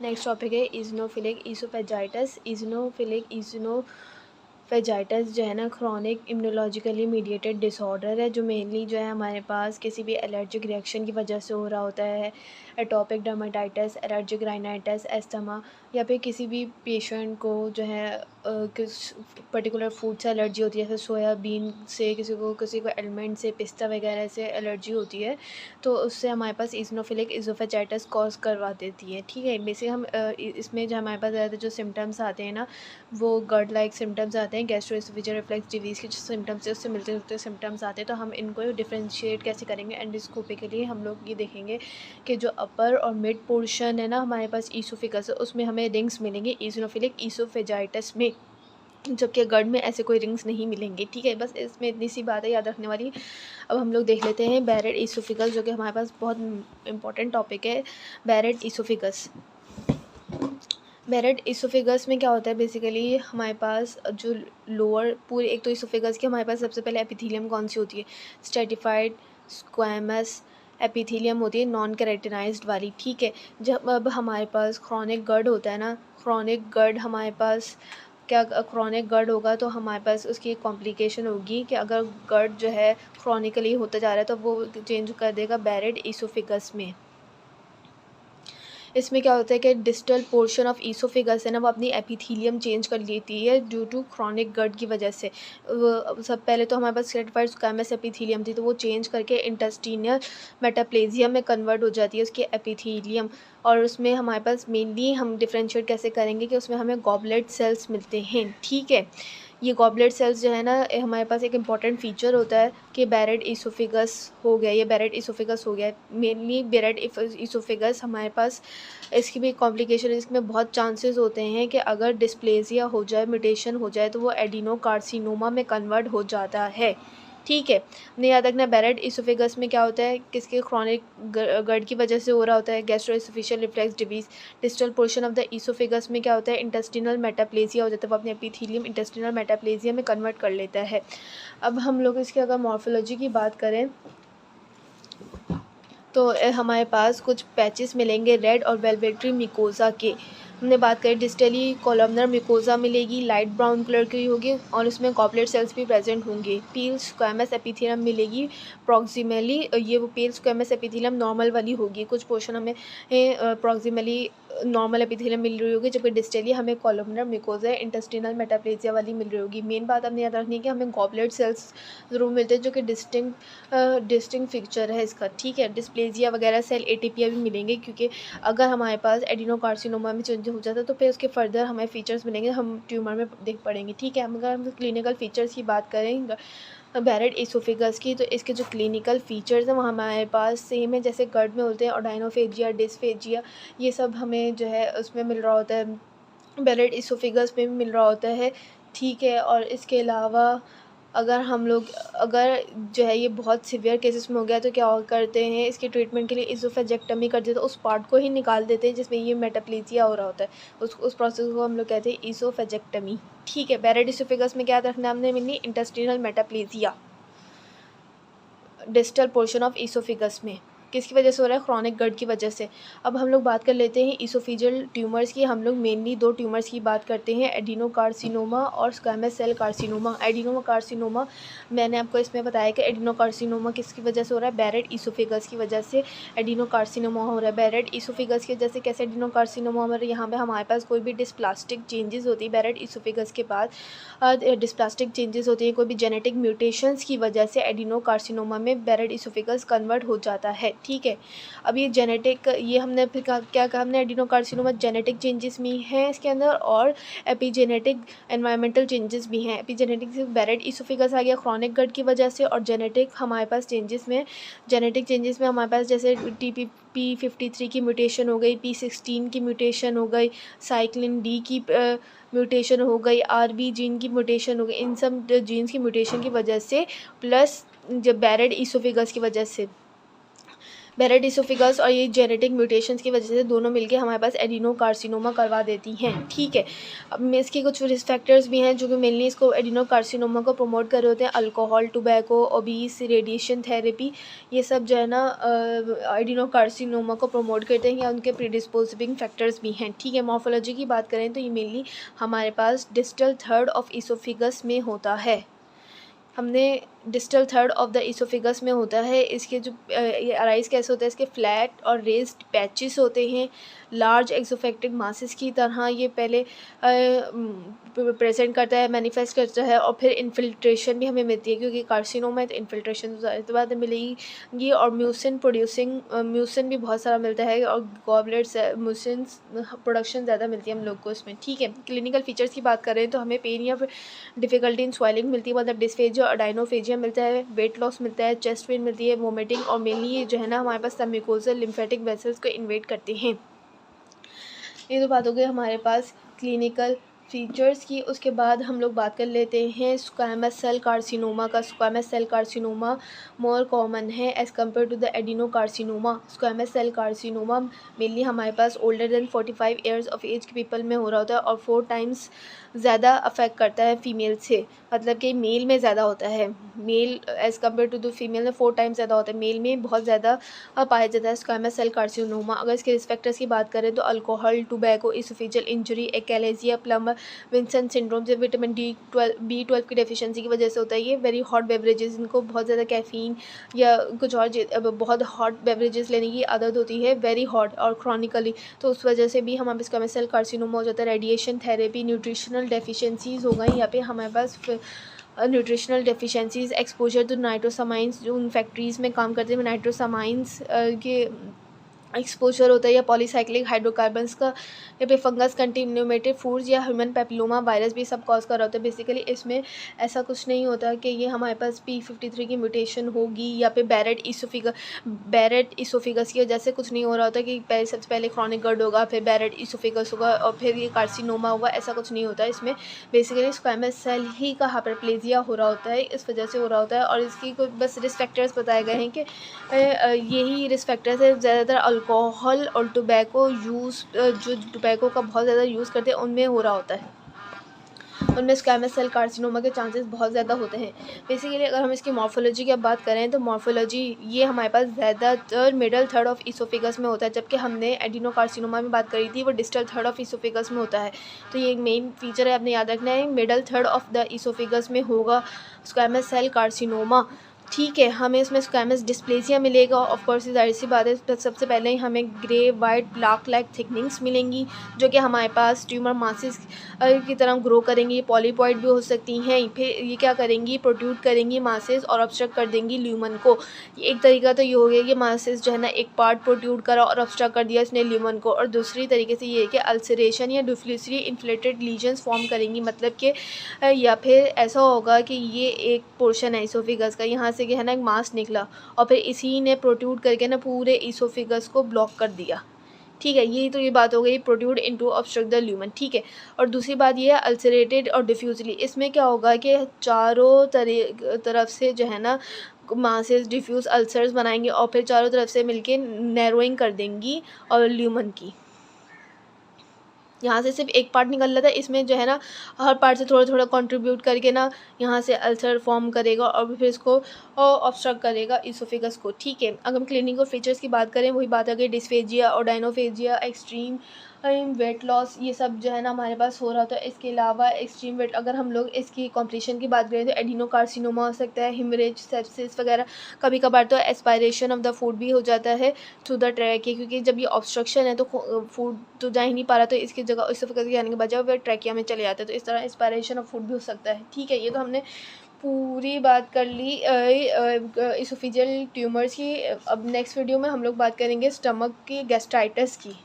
Next topic है इज़नोफिलिक oesophagitis. इज़नोफेजाइटिस जो है ना क्रॉनिक इम्यूनोलॉजिकली मीडिएटेड डिसऑर्डर है, जो मेनली जो है हमारे पास किसी भी एलर्जिक रिएक्शन की वजह से हो रहा होता है। Atopic dermatitis, allergic rhinitis, asthma, या फिर किसी भी पेशेंट को जो है किस पर्टिकुलर फूड से एलर्जी होती है, जैसे सोयाबीन से, किसी को एलमंड से, पिस्ता वगैरह से एलर्जी होती है, तो उससे हमारे पास इज़नोफिलिक ईसोफेजाइटिस कॉज करवा देती है। ठीक है, बेसिक हम इसमें जो हमारे पास ज़्यादा जो सिम्टम्स आते हैं ना, वो गर्ड लाइक सिम्टम्स आते हैं, गैस्ट्रोएसोफेजियल रिफ्लक्स डिजीज़ के जो सिम्टम्स है उससे मिलते जुलते सिम्टम्स आते हैं। तो हम इनको डिफ्रेंशिएट कैसे करेंगे, एंडोस्कोपिकली हम लोग ये देखेंगे कि जो अपर और मिड पोर्शन है ना हमारे पास ईसोफेगस, उसमें हमें रिंग्स मिलेंगे ईज़नोफिलिक ईसोफेजाइटिस में, जबकि गढ़ में ऐसे कोई रिंग्स नहीं मिलेंगे। ठीक है, बस इसमें इतनी सी बात है याद रखने वाली। अब हम लोग देख लेते हैं बैरेट ईसोफिगस, जो कि हमारे पास बहुत इंपॉर्टेंट टॉपिक है। बैरेट ईसोफिगस, बैरेट ईसोफिगस में क्या होता है, बेसिकली हमारे पास जो लोअर पूरे, एक तो ईसोफिगस के हमारे पास सबसे पहले एपिथीलियम कौन सी होती है, स्ट्रेटिफाइड स्क्वैमस एपिथीलियम होती है, नॉन केराटिनाइज्ड वाली। ठीक है, जब अब हमारे पास क्रॉनिक गर्ड होता है ना, क्रॉनिक गर्ड हमारे पास क्या, क्रॉनिक गर्ड होगा तो हमारे पास उसकी एक कॉम्प्लिकेशन होगी कि अगर गर्ड जो है क्रॉनिकली होता जा रहा है तो वो चेंज कर देगा बैरेट ईसोफिगस में। इसमें क्या होता है कि डिस्टल पोर्शन ऑफ ईसोफिगस है ना, वो अपनी एपिथीलियम चेंज कर लेती है ड्यू टू क्रॉनिक गट की वजह से। सब पहले तो हमारे पास स्ट्रेटिफाइड स्क्वैमस एपिथीलियम थी, तो वो चेंज करके इंटेस्टिनल मेटाप्लेजिया में कन्वर्ट हो जाती है उसकी एपिथीलियम। और उसमें हमारे पास मेनली हम डिफ्रेंशिएट कैसे करेंगे कि उसमें हमें गॉबलेट सेल्स मिलते हैं। ठीक है, ये गॉबलेट सेल्स जो है ना, हमारे पास एक इम्पॉर्टेंट फीचर होता है कि बैरेट ईसोफिगस हो गया, ये बैरेट ईसोफिगस हो गया। मेनली बैरेट ईसोफिगस हमारे पास, इसकी भी कॉम्प्लिकेशन, इसमें बहुत चांसेस होते हैं कि अगर डिस्प्लेजिया हो जाए, म्यूटेशन हो जाए, तो वो एडिनोकार्सिनोमा में कन्वर्ट हो जाता है। ठीक है, हमने याद रखना बैरेट ईसोफेगस में क्या होता है, किसके क्रॉनिक गर्ड की वजह से हो रहा होता है, gastro-oesophageal reflux disease. Distal portion of the oesophagus में क्या होता है, इंटेस्टिनल मेटाप्लेजिया हो जाता है, वो अपने एपिथीलियम इंटेस्टिनल मेटाप्लेजिया में कन्वर्ट कर लेता है। अब हम लोग इसकी अगर मॉर्फोलॉजी की बात करें तो हमारे पास कुछ पैचेस मिलेंगे रेड और वेलवेटरी मिकोज़ा के। हमने बात करें डिस्टली कॉलमनर मिकोज़ा मिलेगी, लाइट ब्राउन कलर की होगी और उसमें गॉबलेट सेल्स भी प्रेजेंट होंगे। पील स्क्वैमस एपिथेलियम मिलेगी प्रॉक्सिमली, ये वो पील स्क्वैमस एपिथेलियम नॉर्मल वाली होगी, कुछ पोर्शन हमें प्रॉक्सिमली नॉर्मल एपिथेलियम मिल रही होगी, जबकि डिस्टली हमें कॉलमनर मिकोज़ा इंटेस्टिनल मेटाप्लेजिया वाली मिल रही होगी। मेन बात हमने याद रखनी है कि हमें गॉबलेट सेल्स ज़रूर मिलते हैं, जो कि डिस्टिंक्ट फीचर है इसका। ठीक है, डिस्प्लेजिया वगैरह सेल एटीपिया भी मिलेंगे, क्योंकि अगर हमारे पास एडिनोकार्सिनोमा में चेंज हो जाता है तो फिर उसके फर्दर हमें फीचर्स मिलेंगे, हम ट्यूमर में देख पड़ेंगे। ठीक है, अगर हम क्लिनिकल फीचर्स की बात करें बैरेट ईसोफेगस की, तो इसके जो क्लिनिकल फीचर्स हैं वो हमारे पास सेम है जैसे गर्ड में होते हैं, ऑर्डाइनोफेजिया, डिस्फेजिया, ये सब हमें जो है उसमें मिल रहा होता है, बैरेट ईसोफेगस में भी मिल रहा होता है। ठीक है, और इसके अलावा अगर हम लोग, अगर जो है ये बहुत सीवियर केसेस में हो गया तो क्या करते हैं, इसके ट्रीटमेंट के लिए ईसोफेजेक्टमी कर देते हैं, उस पार्ट को ही निकाल देते हैं जिसमें ये मेटाप्लेजिया हो रहा होता है, उस प्रोसेस को हम लोग कहते हैं ईसोफेजेक्टमी। ठीक है, बैरेट ईसोफेगस में क्या रखना हमने, मिली intestinal metaplasia distal portion of oesophagus में, किसकी वजह से हो रहा है, क्रॉनिक गट की वजह से। अब हम लोग बात कर लेते हैं ईसोफिजियल ट्यूमर्स की। हम लोग मेनली दो ट्यूमर्स की बात करते हैं, एडिनोकार्सिनोमा और स्क्वैमस सेल कार्सिनोमा। एडिनोकार्सिनोमा, मैंने आपको इसमें बताया कि एडिनोकार्सिनोमा किसकी वजह से हो रहा है, बैरेट ईसोफिगस की वजह से एडिनोकार्सिनोमा हो रहा है। बैरेट ईसोफिगस की वजह से कैसे एडिनोकार्सिनोमा हो रहा है, यहाँ पे हमारे पास कोई भी डिस्प्लास्टिक चेंजेस होती है बैरेट ईसोफिगस के बाद, डिस्प्लास्टिक चेंजेस होती हैं, कोई भी जेनेटिक म्यूटेशंस की वजह से एडिनोकार्सिनोमा में बैरेट ईसोफिगस कन्वर्ट हो जाता है। ठीक है, अब ये जेनेटिक, ये हमने फिर क्या कहा हमने, एडिनोकार्सिनोमा जेनेटिक चेंजेस भी हैं इसके अंदर और एपिजेनेटिक एनवायरमेंटल चेंजेस भी हैं। एपिजेनेटिक से बैरेट ईसोफिगस आ गया क्रॉनिक गट की वजह से, और जेनेटिक हमारे पास चेंजेस में, जेनेटिक चेंजेस में हमारे पास जैसे P53 की म्यूटेशन हो गई, P16 की म्यूटेशन हो गई, साइक्लिन डी की म्यूटेशन हो गई, RB जीन की म्यूटेशन हो गई, इन सब जीन्स की म्यूटेशन की वजह से, प्लस जब बैरेट ईसोफिगस की वजह से बैरेट इसोफिगस और ये जेनेटिक म्यूटेशंस की वजह से दोनों मिलके हमारे पास एडिनोकार्सिनोमा करवा देती हैं, ठीक है। अब इसके कुछ रिस्क फैक्टर्स भी हैं जो कि मेनली इसको एडिनोकार्सिनोमा को प्रमोट कर रहे होते हैं। Alcohol, tobacco, obese, radiation therapy, ये सब जो है ना एडिनोकार्सिनोमा को प्रमोट करते हैं या उनके प्रीडिस्पोजिंग फैक्टर्स भी हैं, ठीक है। मॉर्फोलॉजी की बात करें तो ये मेनली हमारे पास डिस्टल थर्ड ऑफ इसोफिगस में होता है। हमने distal third of the oesophagus में होता है। इसके जो ये अराइज कैसे होता है, इसके फ्लैट और रेस्ड पैचेस होते हैं, लार्ज एक्सोफेक्टेड मासेस की तरह ये पहले प्रेजेंट करता है, मैनिफेस्ट करता है, और फिर इन्फिल्ट्रेशन भी हमें मिलती है क्योंकि कार्सिनोमा है तो इन्फिल्ट्रेशन तो बाद मिलेगी। और म्यूसिन भी बहुत सारा मिलता है और गॉबलेट्स म्यूसिन प्रोडक्शन ज़्यादा मिलती है हम लोग को इसमें, ठीक है। क्लिनिकल फीचर्स की बात करें तो हमें पेन या फिर डिफ़िकल्टी इन स्वेलिंग मिलती है, मतलब डिस्फेजिया और डायनोफेजिया मिलता है, वेट लॉस मिलता है, चेस्ट पेन मिलती है, वोमिटिंग, और मेनली ये जो है ना हमारे पास सबम्यूकोजल लिम्फेटिक वेसल्स को इन्वेट करते हैं। ये तो बात हो गई हमारे पास क्लिनिकल फीचर्स की। उसके बाद हम लोग बात कर लेते हैं स्क्वैमस सेल कार्सिनोमा का। Squamous cell carcinoma more common है as compare to the adenocarcinoma. Squamous cell carcinoma mainly हमारे पास older than 45 years of age के पीपल में हो रहा होता है और 4 टाइम्स ज़्यादा अफेक्ट करता है फीमेल से, मतलब कि मेल में ज़्यादा होता है। Male as compare to the female में 4 टाइम्स ज़्यादा होता है, मेल में बहुत ज़्यादा पाया जाता है स्क्वैमस सेल कार्सिनोमा। अगर इसके रिस्क फैक्टर्स की बात करें तो alcohol, tobacco, oesophageal injury, achalasia, Plummer Vinson syndrome, जो विटामिन B12 की डेफिशिएंसी की वजह से होता है। ये वेरी हॉट बेवरेजेस, इनको बहुत ज़्यादा कैफ़ीन या कुछ और बहुत हॉट बेवरेजेस लेने की आदत होती है, वेरी हॉट और क्रॉनिकली, तो उस वजह से भी हमारे पास स्क्वैमस सेल कार्सिनोमा हो जाता है। रेडिएशन थेरेपी, न्यूट्रिशनल डेफिशिएंसीज हो गई, यहाँ पे हमारे पास न्यूट्रिशनल डेफिशिएंसीज, एक्सपोजर टू नाइट्रोसामाइंस, जो उन फैक्ट्रीज़ में काम करते हैं नाइट्रोसामाइंस के एक्सपोजर होता है, या पॉलीसाइक्लिक हाइड्रोकार्बन्स का, या फिर फंगस कंटिन्यूमेटेड फूड्स या ह्यूमन पेपिलोमा वायरस भी सब कॉज कर रहा होता है। बेसिकली इसमें ऐसा कुछ नहीं होता कि ये हमारे पास P53 की म्यूटेशन होगी या फिर बैरेट इसोफिगस की वजह से कुछ नहीं हो रहा होता कि सबसे पहले क्रॉनिक गर्ड होगा, फिर बैरेट इसोफिगस होगा और फिर ये कार्सिनोमा होगा, ऐसा कुछ नहीं होता। इसमें बेसिकली स्क्वैमस सेल ही का हाइपरप्लेजिया हो रहा होता है, इस वजह से हो रहा होता है। और इसकी कुछ बस रिस्क फैक्टर्स बताए गए हैं कि यही रिस्क फैक्टर्स है। ज़्यादातर अल्कोहल और टोबैको यूज़, जो टोबैको का बहुत ज़्यादा यूज़ करते हैं उनमें हो रहा होता है, उनमें स्क्वैमस सेल कार्सिनोमा के चांसेस बहुत ज़्यादा होते हैं। बेसिकली अगर हम इसकी मॉर्फोलॉजी की बात करें तो मॉर्फोलॉजी ये हमारे पास ज़्यादातर मिडल थर्ड ऑफ इसोफिगस में होता है, जबकि हमने एडिनोकार्सिनोमा में बात करी थी वो डिस्टल थर्ड ऑफ इसोफिगस में होता है। तो ये एक मेन फीचर है, आपने याद रखना है, middle third of the oesophagus में होगा स्क्वैमस सेल कार्सिनोमा, ठीक है। हमें इसमें स्क्वैमस डिस्प्लेसिया मिलेगा, ऑफ कोर्स जाहिर सी बात है। सबसे पहले ही हमें grey white black like thickenings मिलेंगी जो कि हमारे पास ट्यूमर मासेस की तरह ग्रो करेंगी, पॉलीपॉइड भी हो सकती हैं। फिर ये क्या करेंगी, प्रोट्रूड करेंगी मासेस और ऑब्स्ट्रक्ट कर देंगी ल्यूमन को। एक तरीका तो ये हो गया कि मासेस जो है ना एक पार्ट प्रोट्रूड करा और ऑब्स्ट्रक्ट कर दिया इसने ल्यूमन को, और दूसरी तरीके से ये है कि अल्सरेशन या डिफ्यूजली इन्फ्लेटेड लीजन्स फॉर्म करेंगी, मतलब कि या फिर ऐसा होगा कि ये एक पोर्शन है इसोफिगस का, यहाँ से है ना एक मास निकला और फिर इसी ने प्रोट्रूड करके ना पूरे इसोफिगस को ब्लॉक कर दिया, ठीक है। यही तो ये बात हो गई protrude into obstruct the lumen, ठीक है। और दूसरी बात ये है अल्सरेटेड और डिफ्यूजली, इसमें क्या होगा कि चारों तरफ से जो है ना मासेस डिफ्यूज अल्सर्स बनाएंगे और फिर चारों तरफ से मिलके नैरोइंग कर देंगी और ल्यूमन की। यहाँ से सिर्फ एक पार्ट निकल रहा था, इसमें जो है ना हर पार्ट से थोड़ा थोड़ा कंट्रीब्यूट करके ना यहाँ से अल्सर फॉर्म करेगा और फिर इसको ऑब्स्ट्रक्ट करेगा इसोफिगस को, ठीक है। अगर हम क्लिनिकल फीचर्स की बात करें, वही बात आ गई डिस्फेजिया और डायनोफेजिया, एक्सट्रीम वेट लॉस, ये सब जो है ना हमारे पास हो रहा था। इसके अलावा एक्सट्रीम वेट, अगर हम लोग इसकी कॉम्प्लिकेशन की बात करें तो एडिनोकार्सिनोमा हो सकता है, हिमरेज, सेप्सिस वगैरह। कभी कभार तो एस्पायरेशन ऑफ द फूड भी हो जाता है थ्रू द ट्रैकिया, क्योंकि जब ये ऑब्स्ट्रक्शन है तो फूड तो जा ही नहीं पा रहा, तो इसकी जगह इसोफेगस के आने के बजाय वह ट्रैकिया में चले जाते हैं, तो इस तरह एस्पायरेशन ऑफ फूड भी हो सकता है, ठीक है। ये तो हमने पूरी बात कर ली इसोफेजियल ट्यूमर्स की। अब नेक्स्ट वीडियो में हम लोग बात करेंगे स्टमक की गैस्ट्राइटिस की।